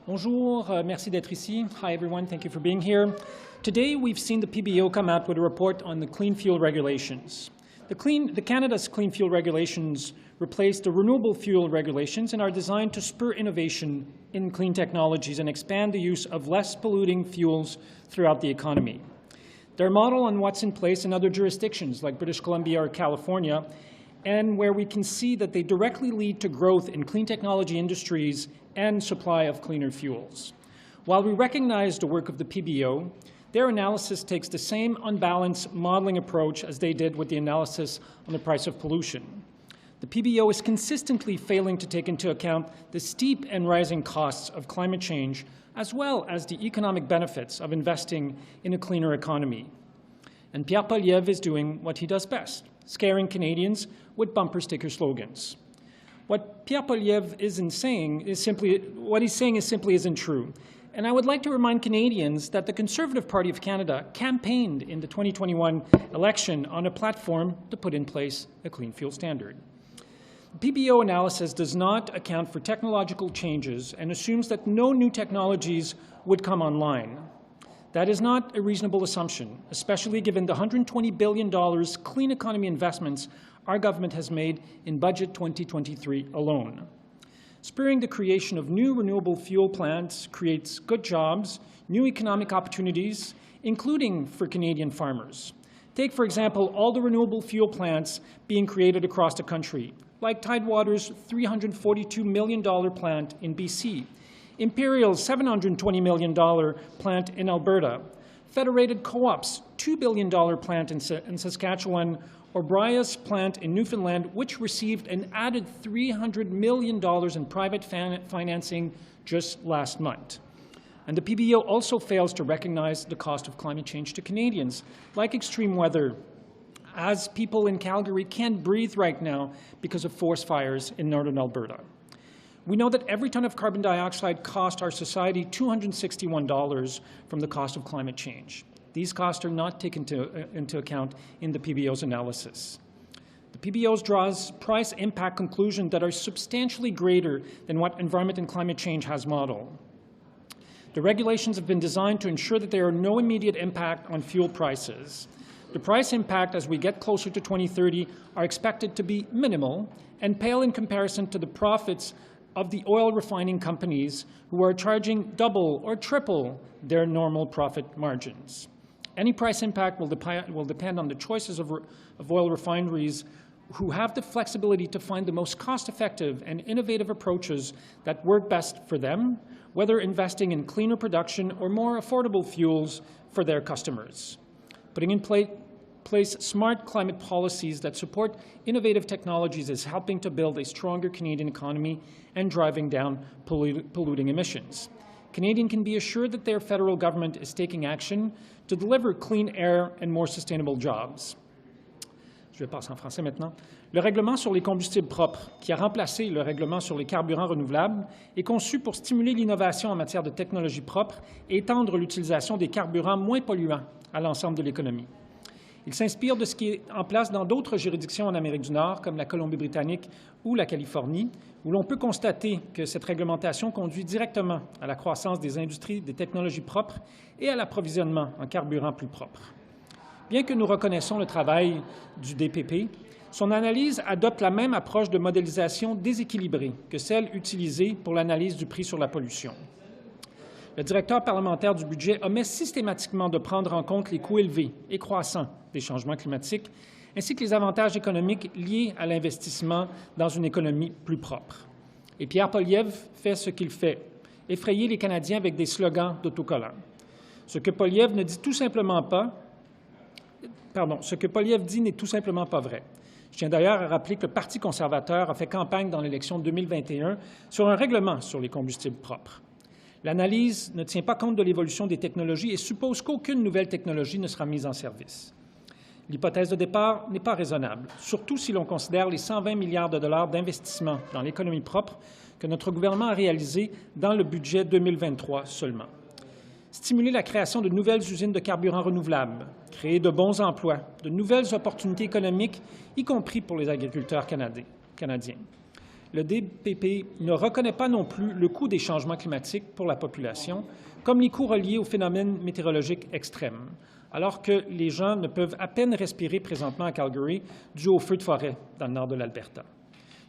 Bonjour, merci d'être ici. Hi everyone, thank you for being here. Today we've seen the PBO come out with a report on the clean fuel regulations. The Canada's clean fuel regulations replace the renewable fuel regulations and are designed to spur innovation in clean technologies and expand the use of less polluting fuels throughout the economy. They're a model on what's in place in other jurisdictions like British Columbia or California, and where we can see that they directly lead to growth in clean technology industries and supply of cleaner fuels. While we recognize the work of the PBO, their analysis takes the same unbalanced modeling approach as they did with the analysis on the price of pollution. The PBO is consistently failing to take into account the steep and rising costs of climate change, as well as the economic benefits of investing in a cleaner economy. And Pierre Poilievre is doing what he does best, scaring Canadians with bumper sticker slogans. What Pierre Poilievre isn't saying is simply isn't true. And I would like to remind Canadians that the Conservative Party of Canada campaigned in the 2021 election on a platform to put in place a clean fuel standard. The PBO analysis does not account for technological changes and assumes that no new technologies would come online. That is not a reasonable assumption, especially given the $120 billion clean economy investments our government has made in Budget 2023 alone. Spurring the creation of new renewable fuel plants creates good jobs, new economic opportunities, including for Canadian farmers. Take, for example, all the renewable fuel plants being created across the country, like Tidewater's $342 million plant in BC, Imperial's $720 million plant in Alberta, Federated Co-op's $2 billion plant in Saskatchewan, or Bria's plant in Newfoundland, which received an added $300 million in private financing just last month. And the PBO also fails to recognize the cost of climate change to Canadians, like extreme weather, as people in Calgary can't breathe right now because of forest fires in northern Alberta. We know that every ton of carbon dioxide cost our society $261 from the cost of climate change. These costs are not taken into account in the PBO's analysis. The PBO draws price impact conclusions that are substantially greater than what Environment and Climate Change has modeled. The regulations have been designed to ensure that there are no immediate impact on fuel prices. The price impact as we get closer to 2030 are expected to be minimal and pale in comparison to the profits of the oil refining companies who are charging double or triple their normal profit margins. Any price impact will depend on the choices of oil refineries who have the flexibility to find the most cost-effective and innovative approaches that work best for them, whether investing in cleaner production or more affordable fuels for their customers. Putting in place smart climate policies that support innovative technologies is helping to build a stronger Canadian economy and driving down polluting emissions. Canadians can be assured that their federal government is taking action to deliver clean air and more sustainable jobs. Je vais passer en français maintenant. Le règlement sur les combustibles propres, qui a remplacé le règlement sur les carburants renouvelables, est conçu pour stimuler l'innovation en matière de technologies propres et étendre l'utilisation des carburants moins polluants à l'ensemble de l'économie. Il s'inspire de ce qui est en place dans d'autres juridictions en Amérique du Nord, comme la Colombie-Britannique ou la Californie, où l'on peut constater que cette réglementation conduit directement à la croissance des industries des technologies propres et à l'approvisionnement en carburant plus propre. Bien que nous reconnaissons le travail du DPP, son analyse adopte la même approche de modélisation déséquilibrée que celle utilisée pour l'analyse du prix sur la pollution. Le directeur parlementaire du budget omet systématiquement de prendre en compte les coûts élevés et croissants des changements climatiques, ainsi que les avantages économiques liés à l'investissement dans une économie plus propre. Et Pierre Poilievre fait ce qu'il fait, effrayer les Canadiens avec des slogans d'autocollants. Ce que Poilievre dit n'est tout simplement pas vrai. Je tiens d'ailleurs à rappeler que le Parti conservateur a fait campagne dans l'élection de 2021 sur un règlement sur les combustibles propres. L'analyse ne tient pas compte de l'évolution des technologies et suppose qu'aucune nouvelle technologie ne sera mise en service. L'hypothèse de départ n'est pas raisonnable, surtout si l'on considère les 120 milliards de dollars d'investissement dans l'économie propre que notre gouvernement a réalisé dans le budget 2023 seulement. Stimuler la création de nouvelles usines de carburants renouvelables, créer de bons emplois, de nouvelles opportunités économiques, y compris pour les agriculteurs canadiens. le DPP ne reconnaît pas non plus le coût des changements climatiques pour la population, comme les coûts reliés aux phénomènes météorologiques extrêmes, alors que les gens ne peuvent à peine respirer présentement à Calgary dû aux feux de forêt dans le nord de l'Alberta.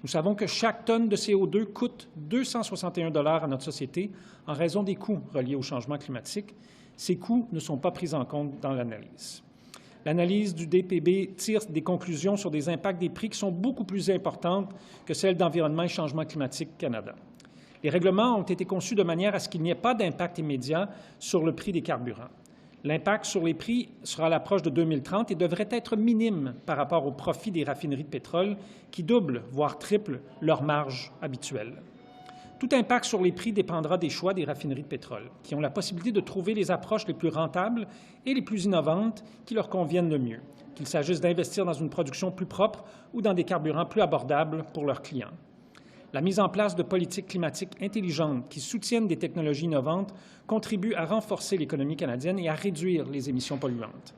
Nous savons que chaque tonne de CO2 coûte 261 $ à notre société en raison des coûts reliés au changement climatique. Ces coûts ne sont pas pris en compte dans l'analyse. L'analyse du DPB tire des conclusions sur des impacts des prix qui sont beaucoup plus importantes que celles d'Environnement et Changement climatique Canada. Les règlements ont été conçus de manière à ce qu'il n'y ait pas d'impact immédiat sur le prix des carburants. L'impact sur les prix sera à l'approche de 2030 et devrait être minime par rapport au profit des raffineries de pétrole qui doublent, voire triplent, leurs marges habituelles. Tout impact sur les prix dépendra des choix des raffineries de pétrole, qui ont la possibilité de trouver les approches les plus rentables et les plus innovantes qui leur conviennent le mieux, qu'il s'agisse d'investir dans une production plus propre ou dans des carburants plus abordables pour leurs clients. La mise en place de politiques climatiques intelligentes qui soutiennent des technologies innovantes contribue à renforcer l'économie canadienne et à réduire les émissions polluantes.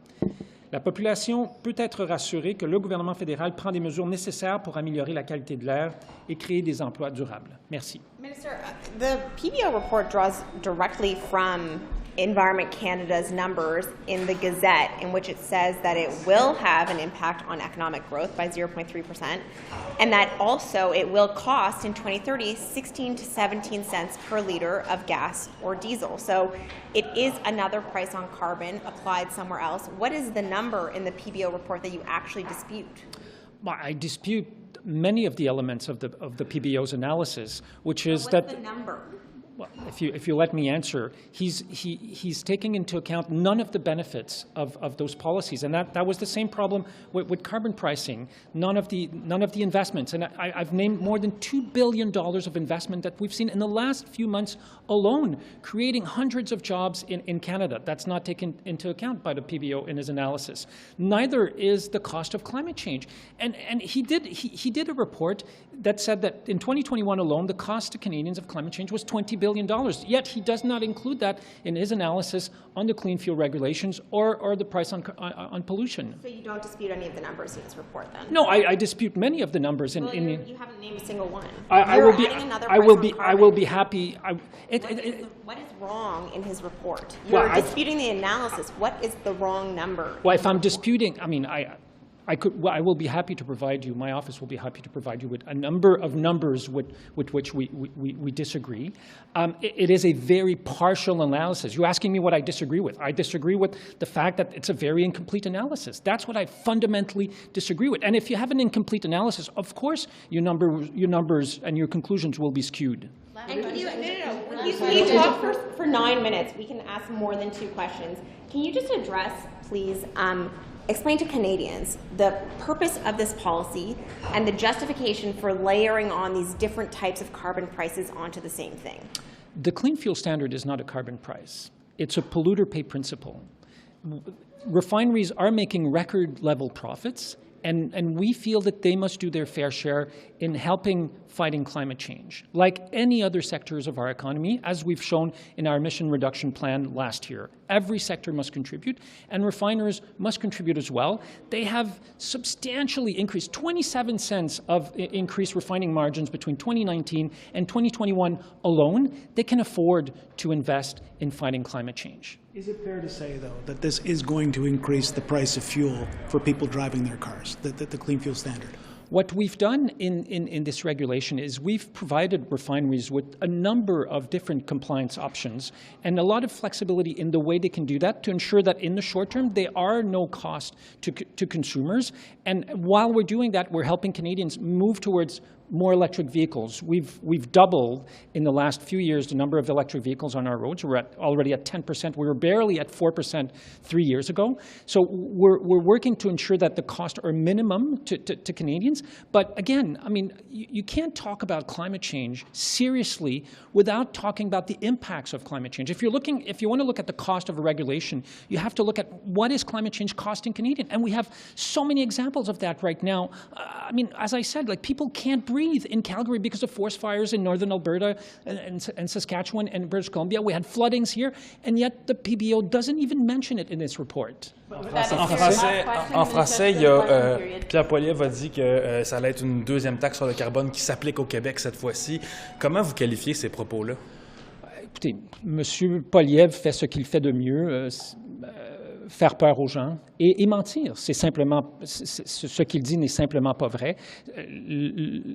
La population peut être rassurée que le gouvernement fédéral prend des mesures nécessaires pour améliorer la qualité de l'air et créer des emplois durables. Merci. Minister, the PBO report draws directly from Environment Canada's numbers in the Gazette, in which it says that it will have an impact on economic growth by 0.3%, and that also it will cost in 2030 16 to 17 cents per litre of gas or diesel. So it is another price on carbon applied somewhere else. What is the number in the PBO report that you actually dispute? Well, I dispute many of the elements of the PBO's analysis, which is what's the number? Well, if you let me answer, he's taking into account none of the benefits of those policies, and that was the same problem with carbon pricing. None of the investments, and I've named more than $2 billion of investment that we've seen in the last few months alone, creating hundreds of jobs in Canada. That's not taken into account by the PBO in his analysis. Neither is the cost of climate change, and he did a report that said that in 2021 alone, the cost to Canadians of climate change was $20 billion. Yet he does not include that in his analysis on the clean fuel regulations or the price on pollution. So you don't dispute any of the numbers in this report, then? No, I dispute many of the numbers. You haven't named a single one. I will be happy. What is wrong in his report? You're disputing the analysis. What is the wrong number? Well, if I'm disputing, I mean, I will be happy to provide you, my office will be happy to provide you with a number of numbers with which we disagree. It is a very partial analysis. You're asking me what I disagree with. I disagree with the fact that it's a very incomplete analysis. That's what I fundamentally disagree with. And if you have an incomplete analysis, of course your numbers and your conclusions will be skewed. And can you talk for 9 minutes? We can ask more than 2 questions. Can you just address, please, explain to Canadians the purpose of this policy and the justification for layering on these different types of carbon prices onto the same thing? The clean fuel standard is not a carbon price. It's a polluter pay principle. Refineries are making record level profits, and we feel that they must do their fair share in helping fighting climate change. Like any other sectors of our economy, as we've shown in our emission reduction plan last year, every sector must contribute, and refiners must contribute as well. They have substantially increased, 27 cents of increased refining margins between 2019 and 2021 alone. They can afford to invest in fighting climate change. Is it fair to say, though, that this is going to increase the price of fuel for people driving their cars, the clean fuel standard? What we've done in this regulation is we've provided refineries with a number of different compliance options and a lot of flexibility in the way they can do that to ensure that in the short term they are no cost to consumers. And while we're doing that, we're helping Canadians move towards more electric vehicles. We've doubled in the last few years the number of electric vehicles on our roads. We're already at 10%. We were barely at 4% 3 years ago. So we're working to ensure that the costs are minimum to Canadians. But again, I mean, you can't talk about climate change seriously without talking about the impacts of climate change. If you want to look at the cost of a regulation, you have to look at what is climate change costing Canadians. And we have so many examples of that right now. I mean, as I said, like people can't breathe breathe in Calgary because of forest fires in northern Alberta and Saskatchewan and British Columbia. We had floodings here, and yet the PBO doesn't even mention it in its report. En français, il y a, Pierre Poilievre a dit que ça allait être une deuxième taxe sur le carbone qui s'applique au Québec cette fois-ci. Comment vous qualifiez ces propos-là? Écoutez, M. Poilievre fait ce qu'il fait de mieux, faire peur aux gens et mentir. C'est simplement, ce qu'il dit n'est simplement pas vrai.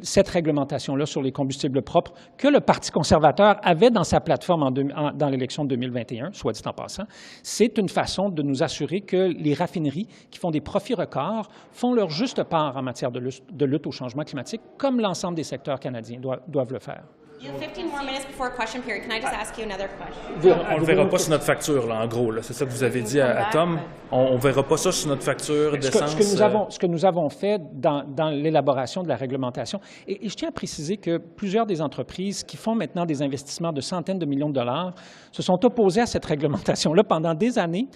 Cette réglementation-là sur les combustibles propres que le Parti conservateur avait dans sa plateforme dans l'élection de 2021, soit dit en passant, c'est une façon de nous assurer que les raffineries qui font des profits records font leur juste part en matière de lutte au changement climatique, comme l'ensemble des secteurs canadiens doivent le faire. You have 15 more minutes before question period. Can I just ask you another question? On ne le verra pas sur notre facture, là, en gros. C'est ça que vous avez dit à Tom. On ne verra pas ça sur notre facture d'essence. Ce que nous avons fait dans l'élaboration de la réglementation, et je tiens à préciser que plusieurs des entreprises qui font maintenant des investissements de centaines de millions de dollars se sont opposées à cette réglementation-là pendant des années.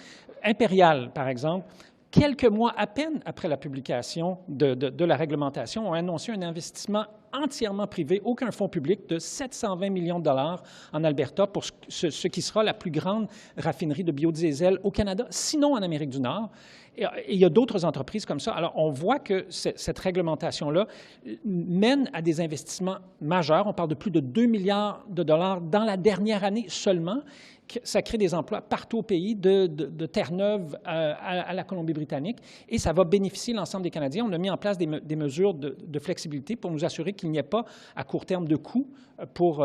Impérial, par exemple, quelques mois à peine après la publication de la réglementation, ont annoncé un investissement entièrement privé, aucun fonds public, de 720 millions de dollars en Alberta pour ce qui sera la plus grande raffinerie de biodiesel au Canada, sinon en Amérique du Nord. Et il y a d'autres entreprises comme ça. Alors, on voit que cette réglementation-là mène à des investissements majeurs. On parle de plus de 2 milliards de dollars dans la dernière année seulement. Ça crée des emplois partout au pays, de Terre-Neuve à la Colombie-Britannique, et ça va bénéficier l'ensemble des Canadiens. On a mis en place des mesures de flexibilité pour nous assurer qu'il n'y ait pas, à court terme, de coûts pour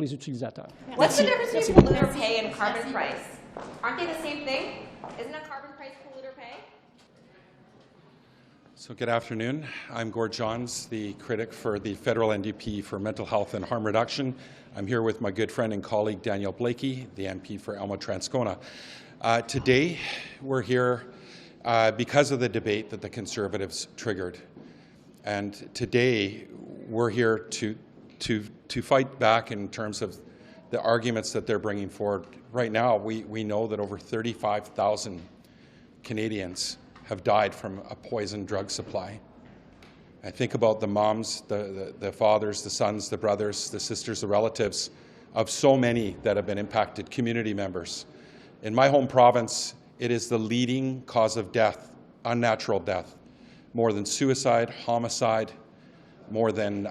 les utilisateurs. What's the difference between polluter pay and carbon price? Aren't they the same thing? Isn't a carbon price polluter pay? So good afternoon. I'm Gord, the critic for the Federal NDP for Mental Health and Harm Reduction. I'm here with my good friend and colleague Daniel Blaikie, the MP for Elmo-Transcona. Today, we're here because of the debate that the Conservatives triggered. And today, we're here to fight back in terms of the arguments that they're bringing forward. Right now, we know that over 35,000 Canadians have died from a poison drug supply. I think about the moms, the fathers, the sons, the brothers, the sisters, the relatives of so many that have been impacted, community members. In my home province, it is the leading cause of death, unnatural death, more than suicide, homicide, more than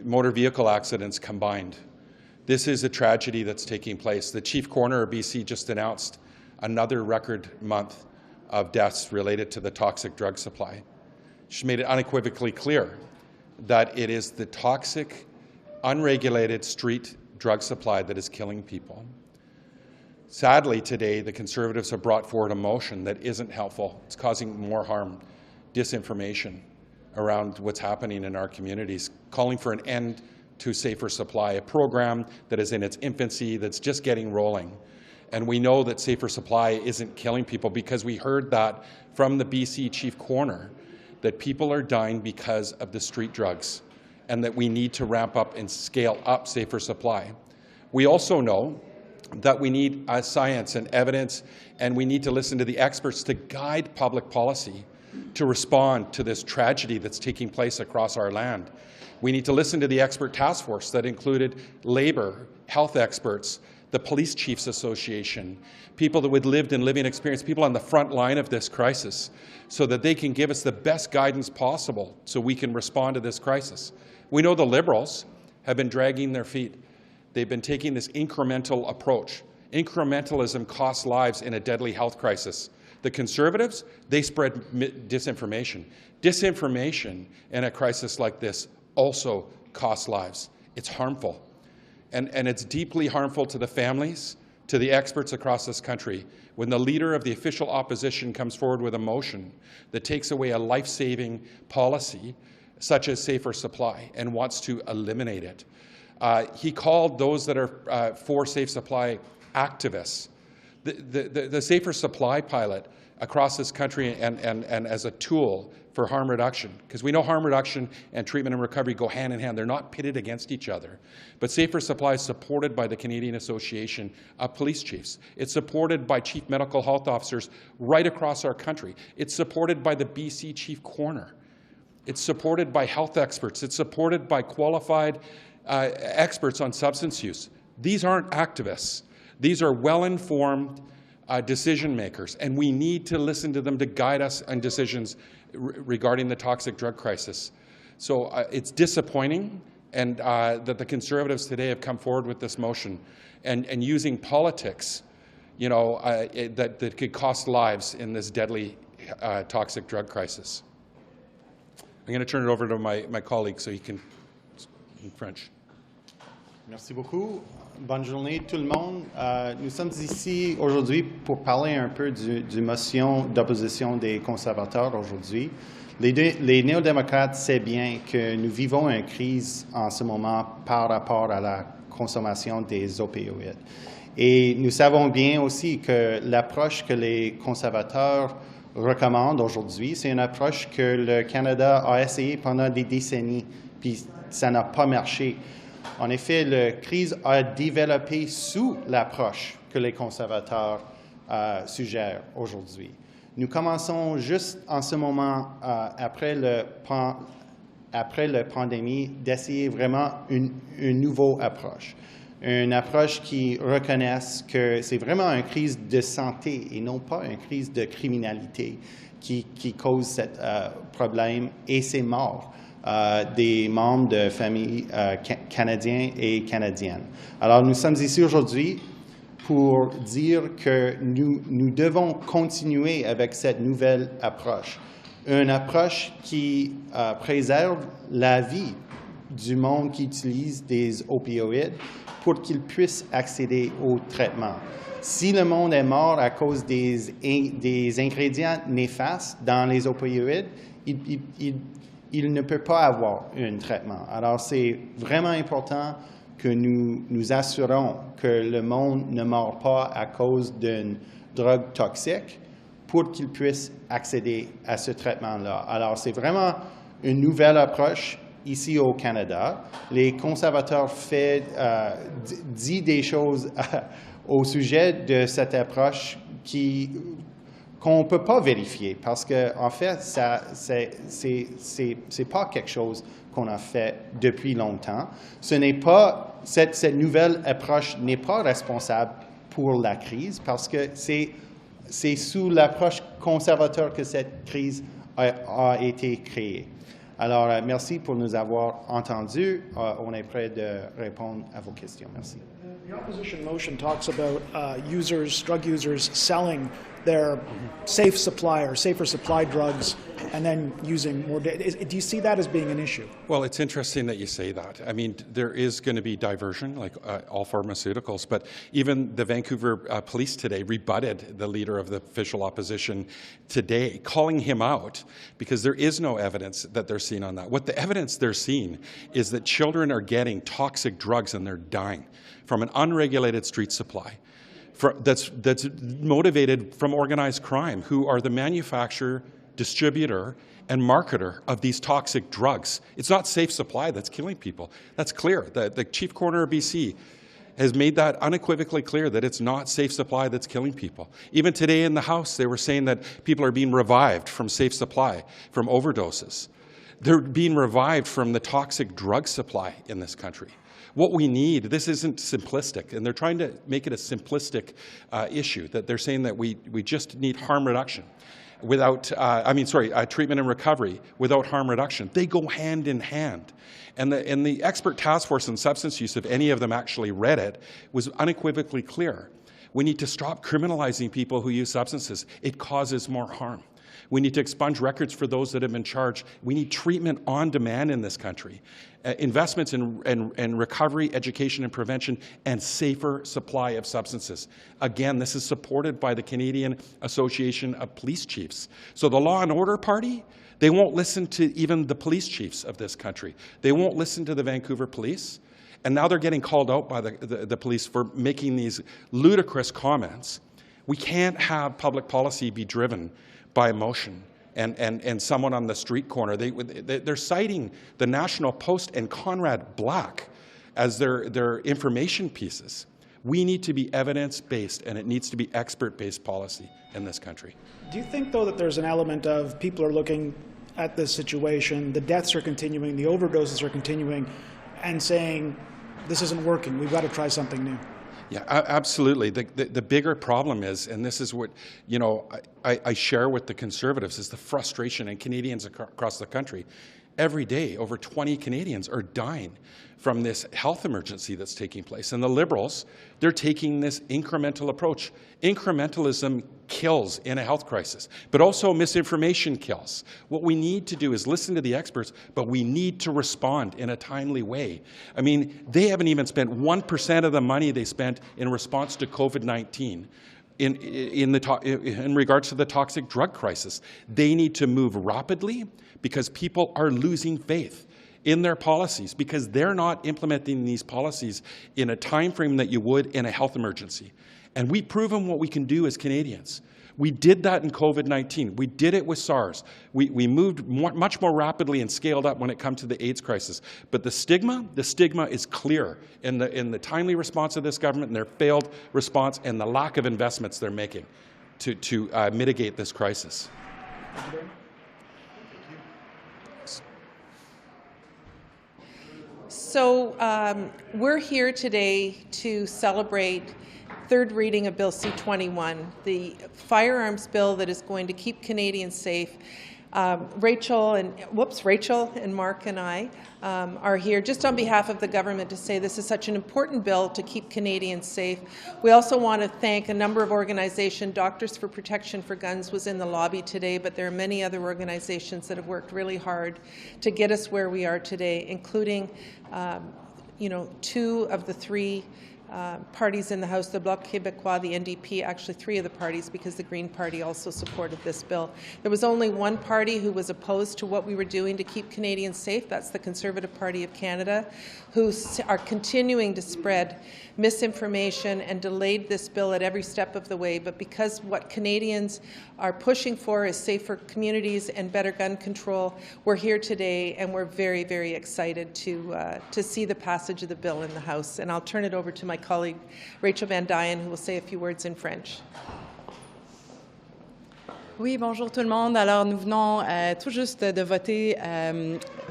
motor vehicle accidents combined. This is a tragedy that's taking place. The Chief Coroner of BC just announced another record month of deaths related to the toxic drug supply. She made it unequivocally clear that it is the toxic, unregulated street drug supply that is killing people. Sadly, today, the Conservatives have brought forward a motion that isn't helpful. It's causing more harm, disinformation around what's happening in our communities, calling for an end to safer supply, a program that is in its infancy, that's just getting rolling. And we know that safer supply isn't killing people because we heard that from the BC Chief Coroner, that people are dying because of the street drugs and that we need to ramp up and scale up safer supply. We also know that we need science and evidence, and we need to listen to the experts to guide public policy to respond to this tragedy that's taking place across our land. We need to listen to the expert task force that included labour, health experts, the Police Chiefs Association, people that with lived and living experience, people on the front line of this crisis, so that they can give us the best guidance possible so we can respond to this crisis. We know the Liberals have been dragging their feet. They've been taking this incremental approach. Incrementalism costs lives in a deadly health crisis. The Conservatives, they spread disinformation. Disinformation in a crisis like this also costs lives. It's harmful. And it's deeply harmful to the families, to the experts across this country, when the leader of the official opposition comes forward with a motion that takes away a life-saving policy, such as safer supply, and wants to eliminate it. He called those that are for safe supply activists. The safer supply pilot across this country and as a tool for harm reduction, because we know harm reduction and treatment and recovery go hand in hand. They're not pitted against each other. But safer supply is supported by the Canadian Association of Police Chiefs. It's supported by chief medical health officers right across our country. It's supported by the BC Chief Coroner. It's supported by health experts. It's supported by qualified experts on substance use. These aren't activists. These are well-informed decision makers, and we need to listen to them to guide us on decisions regarding the toxic drug crisis. So it's disappointing and that the Conservatives today have come forward with this motion and using politics, you know, that could cost lives in this deadly toxic drug crisis. I'm going to turn it over to my colleague so he can in French. Merci beaucoup. Bonne journée tout le monde. Nous sommes ici aujourd'hui pour parler un peu du motion d'opposition des conservateurs aujourd'hui. Les néo-démocrates savent bien que nous vivons une crise en ce moment par rapport à la consommation des opioïdes. Et nous savons bien aussi que l'approche que les conservateurs recommandent aujourd'hui, c'est une approche que le Canada a essayé pendant des décennies, puis ça n'a pas marché. En effet, la crise a développé sous l'approche que les conservateurs suggèrent aujourd'hui. Nous commençons juste en ce moment, après la pandémie, d'essayer vraiment une nouvelle approche. Une approche qui reconnaisse que c'est vraiment une crise de santé et non pas une crise de criminalité qui cause ce problème et ces morts des membres de familles canadiens et canadiennes. Alors, nous sommes ici aujourd'hui pour dire que nous devons continuer avec cette nouvelle approche. Une approche qui préserve la vie du monde qui utilise des opioïdes pour qu'ils puissent accéder au traitement. Si le monde est mort à cause des ingrédients néfastes dans les opioïdes, il ne peut pas avoir un traitement. Alors, c'est vraiment important que nous assurons que le monde ne meurt pas à cause d'une drogue toxique pour qu'il puisse accéder à ce traitement-là. Alors, c'est vraiment une nouvelle approche ici au Canada. Les conservateurs disent des choses au sujet de cette approche qu'on ne peut pas vérifier parce qu'en fait, c'est pas quelque chose qu'on a fait depuis longtemps. Cette nouvelle approche n'est pas responsable pour la crise parce que c'est sous l'approche conservateur que cette crise a été créée. Alors, merci pour nous avoir entendus. On est prêt de répondre à vos questions. Merci. The opposition motion talks about drug users selling their safe supply or safer supply drugs and then using more. Do you see that as being an issue? Well, it's interesting that you say that. I mean, there is going to be diversion, like all pharmaceuticals, but even the Vancouver police today rebutted the leader of the official opposition today, calling him out because there is no evidence that they're seeing on that. What the evidence they're seeing is that children are getting toxic drugs and they're dying from an unregulated street supply. That's motivated from organized crime, who are the manufacturer, distributor, and marketer of these toxic drugs. It's not safe supply that's killing people. That's clear. The Chief Coroner of BC has made that unequivocally clear that it's not safe supply that's killing people. Even today in the House, they were saying that people are being revived from safe supply, from overdoses. They're being revived from the toxic drug supply in this country. What we need, this isn't simplistic, and they're trying to make it a simplistic issue, that they're saying that we just need harm reduction without, treatment and recovery without harm reduction. They go hand in hand. And the expert task force on substance use, if any of them actually read it, was unequivocally clear. We need to stop criminalizing people who use substances. It causes more harm. We need to expunge records for those that have been charged. We need treatment on demand in this country. Investments in recovery, education and prevention, and safer supply of substances. Again, this is supported by the Canadian Association of Police Chiefs. So the Law and Order Party, they won't listen to even the police chiefs of this country. They won't listen to the Vancouver Police. And now they're getting called out by the police for making these ludicrous comments. We can't have public policy be driven by emotion and someone on the street corner. They're citing the National Post and Conrad Black as their information pieces. We need to be evidence-based, and it needs to be expert-based policy in this country. Do you think, though, that there's an element of people are looking at this situation, the deaths are continuing, the overdoses are continuing, and saying, this isn't working, we've got to try something new? Yeah, absolutely. The bigger problem is, and this is what, you know, I share with the Conservatives, is the frustration in Canadians across the country. Every day, over 20 Canadians are dying from this health emergency that's taking place. And the Liberals, they're taking this incremental approach. Incrementalism kills in a health crisis, but also misinformation kills. What we need to do is listen to the experts, but we need to respond in a timely way. I mean, they haven't even spent 1% of the money they spent in response to COVID-19 in regards to the toxic drug crisis. They need to move rapidly because people are losing faith in their policies because they're not implementing these policies in a time frame that you would in a health emergency. And we've proven what we can do as Canadians. We did that in COVID-19. We did it with SARS. We moved much more rapidly and scaled up when it comes to the AIDS crisis. But the stigma is clear in the timely response of this government and their failed response and the lack of investments they're making to mitigate this crisis. So we're here today to celebrate third reading of Bill C-21, the firearms bill that is going to keep Canadians safe. Rachel and Mark and I are here just on behalf of the government to say this is such an important bill to keep Canadians safe. We also want to thank a number of organizations. Doctors for Protection for Guns was in the lobby today, but there are many other organizations that have worked really hard to get us where we are today, including two of the three parties in the House, the Bloc Québécois, the NDP, actually three of the parties, because the Green Party also supported this bill. There was only one party who was opposed to what we were doing to keep Canadians safe. That's the Conservative Party of Canada, who are continuing to spread misinformation and delayed this bill at every step of the way. But because what Canadians are pushing for is safer communities and better gun control, we're here today, and we're very, very excited to see the passage of the bill in the House. And I'll turn it over to my colleague Rachel Bendayan, who will say a few words in French. Oui, bonjour tout le monde. Alors, nous venons tout juste de voter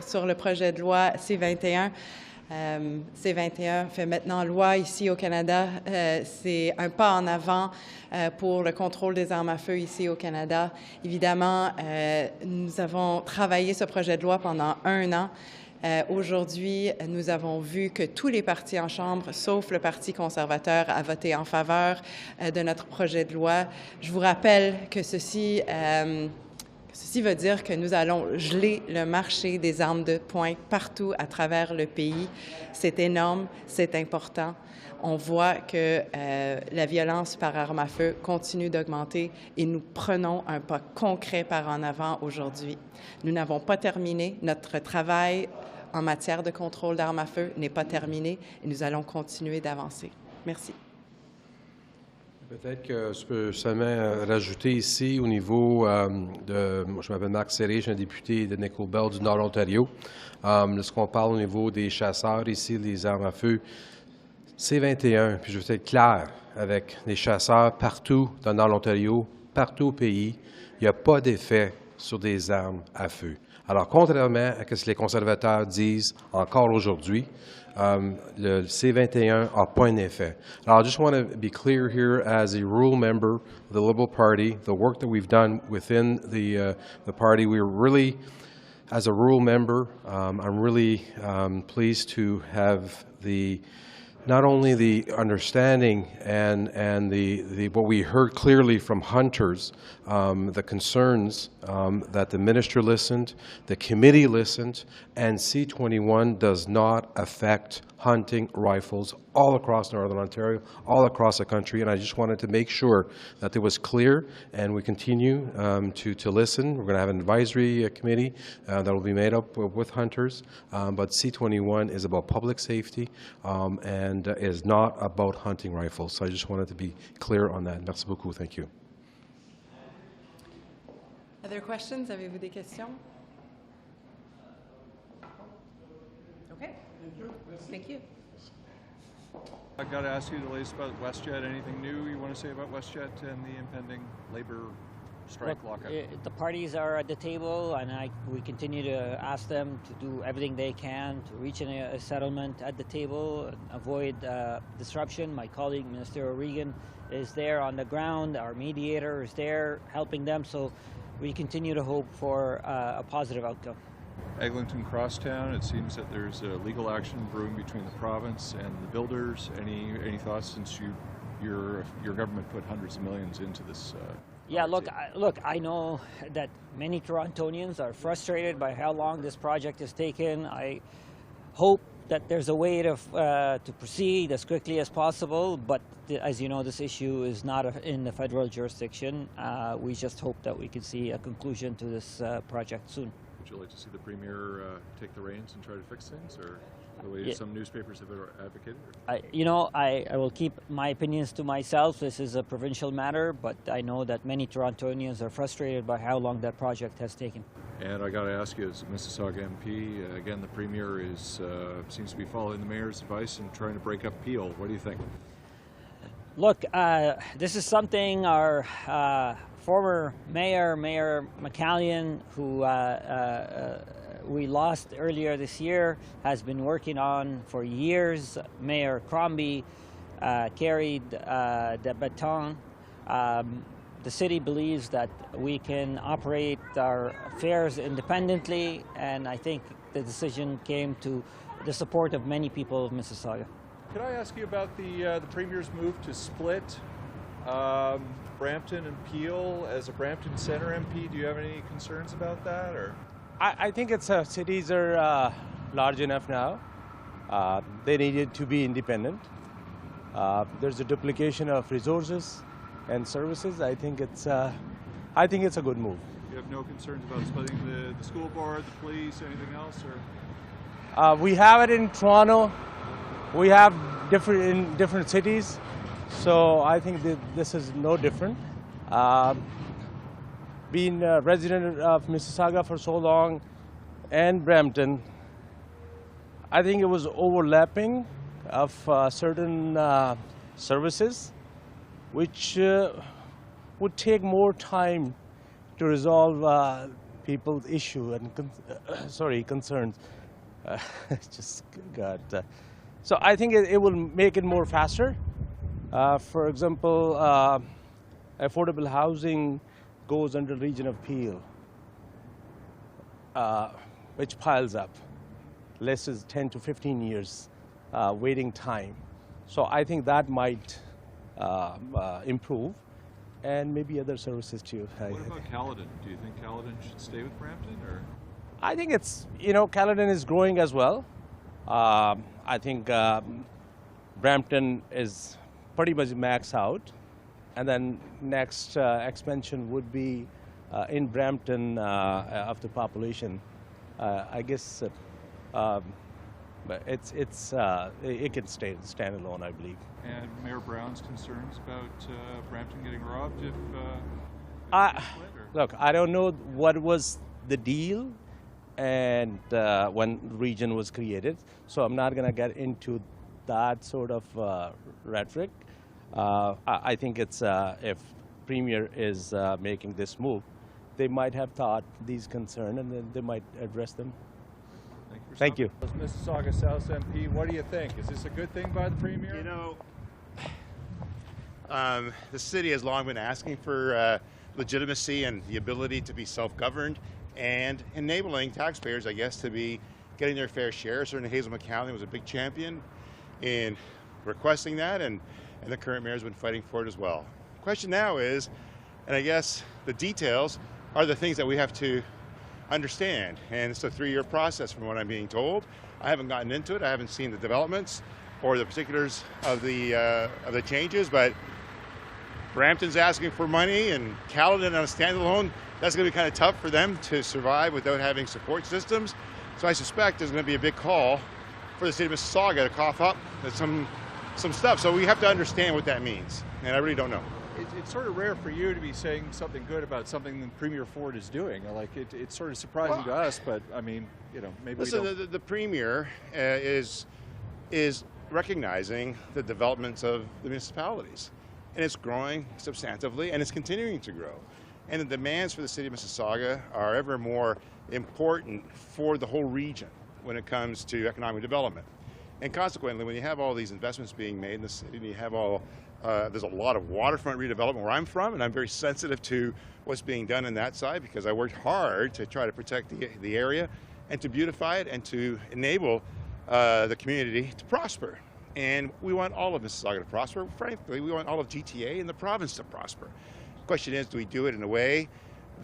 sur le projet de loi C-21. C-21 fait maintenant loi ici au Canada. C'est un pas en avant pour le contrôle des armes à feu ici au Canada. Évidemment, nous avons travaillé ce projet de loi pendant 1 an. Aujourd'hui, nous avons vu que tous les partis en Chambre, sauf le Parti conservateur, a voté en faveur de notre projet de loi. Je vous rappelle que ceci veut dire que nous allons geler le marché des armes de poing partout à travers le pays. C'est énorme, c'est important. On voit que la violence par arme à feu continue d'augmenter et nous prenons un pas concret par en avant aujourd'hui. Nous n'avons pas terminé. Notre travail en matière de contrôle d'armes à feu n'est pas terminé et nous allons continuer d'avancer. Merci. Peut-être que je peux seulement rajouter ici au niveau je m'appelle Marc Serré, je suis un député de Nickel du Nord-Ontario. Lorsqu'on parle au niveau des chasseurs ici, les armes à feu, C-21, puis je veux être clair avec les chasseurs partout dans le Nord-Ontario, partout au pays, il n'y a pas d'effet sur des armes à feu. Alors, contrairement à ce que les conservateurs disent encore aujourd'hui, le C-21 n'a pas un effet. Alors, I just want to be clear here as a rural member of the Liberal Party, the work that we've done within the party, we're really, as a rural member, I'm really pleased to have not only the understanding and what we heard clearly from hunters, the concerns that the minister listened, the committee listened, and C-21 does not affect hunting rifles all across Northern Ontario, all across the country, and I just wanted to make sure that it was clear, and we continue to listen. We're going to have an advisory committee that will be made up with hunters, but C-21 is about public safety and is not about hunting rifles. So I just wanted to be clear on that. Merci beaucoup. Thank you. Other questions? Avez-vous des questions? Okay. Thank you. I've got to ask you the latest about WestJet. Anything new you want to say about WestJet and the impending labor strike lockout? The parties are at the table, and we continue to ask them to do everything they can to reach a settlement at the table and avoid disruption. My colleague, Minister O'Regan, is there on the ground. Our mediator is there helping them, so we continue to hope for a positive outcome. Eglinton Crosstown, it seems that there's a legal action brewing between the province and the builders. Any thoughts since your government put hundreds of millions into this? Yeah, look, I know that many Torontonians are frustrated by how long this project has taken. I hope that there's a way to proceed as quickly as possible, but as you know, this issue is not in the federal jurisdiction. We just hope that we can see a conclusion to this project soon. Would you like to see the Premier take the reins and try to fix things, or the way some newspapers have advocated? I will keep my opinions to myself. This is a provincial matter, but I know that many Torontonians are frustrated by how long that project has taken. And I got to ask you, as a Mississauga MP, again, the Premier seems to be following the Mayor's advice and trying to break up Peel. What do you think? Look, this is something our former Mayor McCallion, who we lost earlier this year, has been working on for years. Mayor Crombie carried the baton. The city believes that we can operate our affairs independently, and I think the decision came to the support of many people of Mississauga. Could I ask you about the Premier's move to split Brampton and Peel as a Brampton Centre MP? Do you have any concerns about that, or? I think cities are large enough now. They needed to be independent. There's a duplication of resources and services. I think it's a good move. You have no concerns about splitting the school board, the police, anything else, or? We have it in Toronto. We have in different cities, so I think this is no different. Being a resident of Mississauga for so long and Brampton, I think it was overlapping of certain services, which would take more time to resolve people's issue and concerns. Just got. So I think it will make it more faster. For example, affordable housing goes under region of Peel, which piles up. Less is 10 to 15 years waiting time. So I think that might improve, and maybe other services too. What about Caledon? Do you think Caledon should stay with Brampton, or? I think it's, Caledon is growing as well. I think Brampton is pretty much maxed out, and then next expansion would be in Brampton of the population. I guess it can stand alone, I believe. And Mayor Brown's concerns about Brampton getting robbed if look, I don't know what was the deal and when region was created, so I'm not going to get into that sort of rhetoric. I think it's if Premier is making this move, they might have thought these concerns and then they might address them. Thank you. As Mississauga South MP, what do you think? Is this a good thing by the Premier? The city has long been asking for legitimacy and the ability to be self-governed and enabling taxpayers, I guess, to be getting their fair share. Certainly Hazel McCallion was a big champion in requesting that, and the current mayor has been fighting for it as well. The question now is, and I guess the details are the things that we have to understand, and it's a 3-year process from what I'm being told. I haven't gotten into it. I haven't seen the developments or the particulars of the changes, but Brampton's asking for money, and Caledon on a standalone, that's going to be kind of tough for them to survive without having support systems. So I suspect there's going to be a big call for the city of Mississauga to cough up some stuff. So we have to understand what that means, and I really don't know. It's sort of rare for you to be saying something good about something that Premier Ford is doing. Like it's sort of surprising to us, but I mean, maybe listen, we don't. The Premier is recognizing the developments of the municipalities, and it's growing substantively, and it's continuing to grow. And the demands for the city of Mississauga are ever more important for the whole region when it comes to economic development. And consequently, when you have all these investments being made in the city, and you have there's a lot of waterfront redevelopment where I'm from, and I'm very sensitive to what's being done on that side because I worked hard to try to protect the area and to beautify it and to enable the community to prosper. And we want all of Mississauga to prosper. Frankly, we want all of GTA and the province to prosper. The question is, do we do it in a way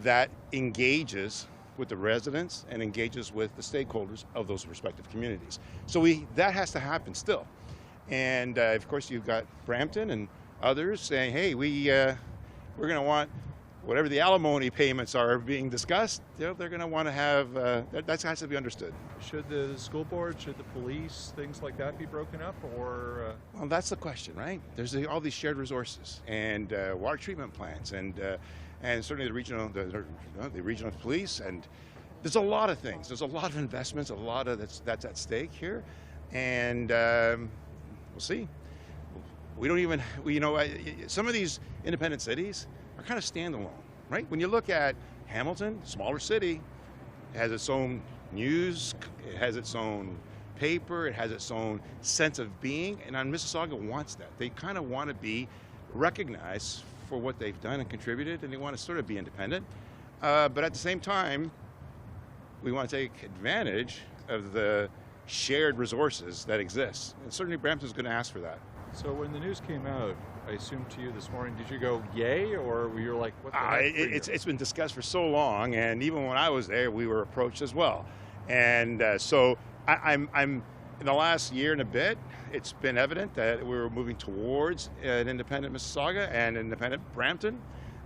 that engages with the residents and engages with the stakeholders of those respective communities? So that has to happen still. And of course, you've got Brampton and others saying, hey, we're going to want whatever the alimony payments are being discussed, they're going to want to have, that has to be understood. Should the school board, should the police, things like that be broken up, or? Well, that's the question, right? There's all these shared resources and water treatment plants and certainly the regional police, and there's a lot of things. There's a lot of investments, a lot of that's at stake here, and we'll see. We don't even, some of these independent cities are kind of standalone, right? When you look at Hamilton, smaller city, it has its own news, it has its own paper, it has its own sense of being, and Mississauga wants that. They kind of want to be recognized for what they've done and contributed, and they want to sort of be independent. But at the same time, we want to take advantage of the shared resources that exist. And certainly Brampton's going to ask for that. So when the news came out, I assume to you this morning, did you go yay, or were you like, what the heck? It's been discussed for so long, and even when I was there, we were approached as well. And so I'm in the last year and a bit, it's been evident that we were moving towards an independent Mississauga and independent Brampton.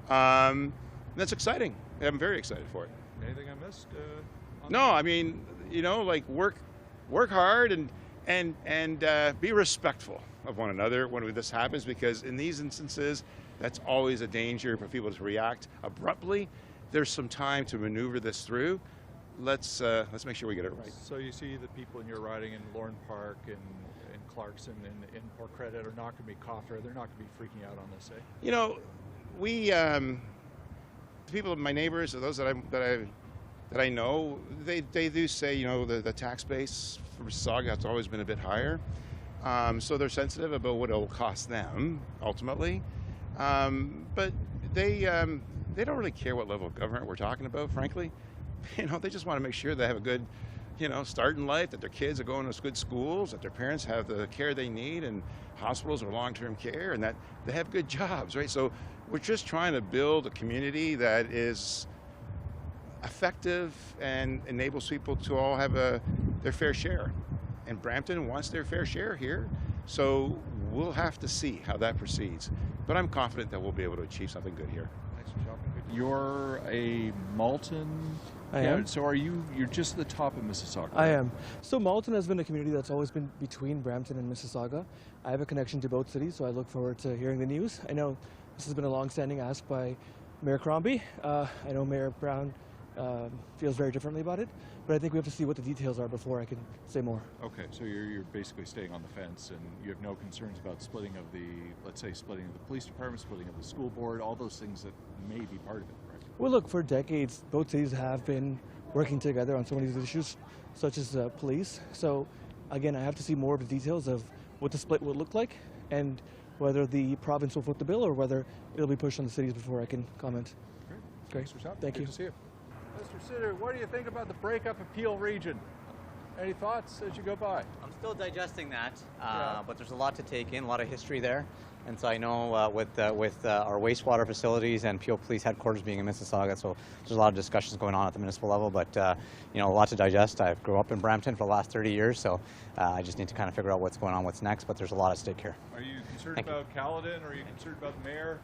That's exciting. I'm very excited for it. Anything I missed? No, I mean, like work hard and be respectful of one another when this happens, because in these instances, that's always a danger for people to react abruptly. There's some time to maneuver this through. Let's make sure we get it right. So you see the people in your riding in Lorne Park and Clarkson and in Port Credit are not going to be coffer. They're not going to be freaking out on this, eh? We the people, my neighbors, or those that I know, they do say, the tax base for Mississauga has always been a bit higher. So they're sensitive about what it will cost them ultimately. But they don't really care what level of government we're talking about, frankly. They just want to make sure they have a good, start in life, that their kids are going to good schools, that their parents have the care they need in hospitals or long-term care, and that they have good jobs, right? So we're just trying to build a community that is effective and enables people to all have their fair share. And Brampton wants their fair share here. So we'll have to see how that proceeds. But I'm confident that we'll be able to achieve something good here. Thanks for shopping. You're a Malton. I am. So you're just at the top of Mississauga? I am. So Malton has been a community that's always been between Brampton and Mississauga. I have a connection to both cities, so I look forward to hearing the news. I know this has been a long-standing ask by Mayor Crombie. I know Mayor Brown feels very differently about it, but I think we have to see what the details are before I can say more. Okay, so you're basically staying on the fence, and you have no concerns about splitting of splitting of the police department, splitting of the school board, all those things that may be part of it, right? Well, look, for decades, both cities have been working together on some of these issues, such as police. So, again, I have to see more of the details of what the split will look like, and whether the province will foot the bill or whether it'll be pushed on the cities before I can comment. Great. Thanks for stopping. Thank you. Good to see you. Mr. Sidhu, what do you think about the breakup appeal region? Any thoughts as you go by? I'm still digesting that, but there's a lot to take in, a lot of history there. And so I know with our wastewater facilities and PO Police headquarters being in Mississauga, so there's a lot of discussions going on at the municipal level, but a lot to digest. I grew up in Brampton for the last 30 years, so I just need to kind of figure out what's going on, what's next, but there's a lot at stake here. Are you concerned about Caledon, or are you concerned about the mayor?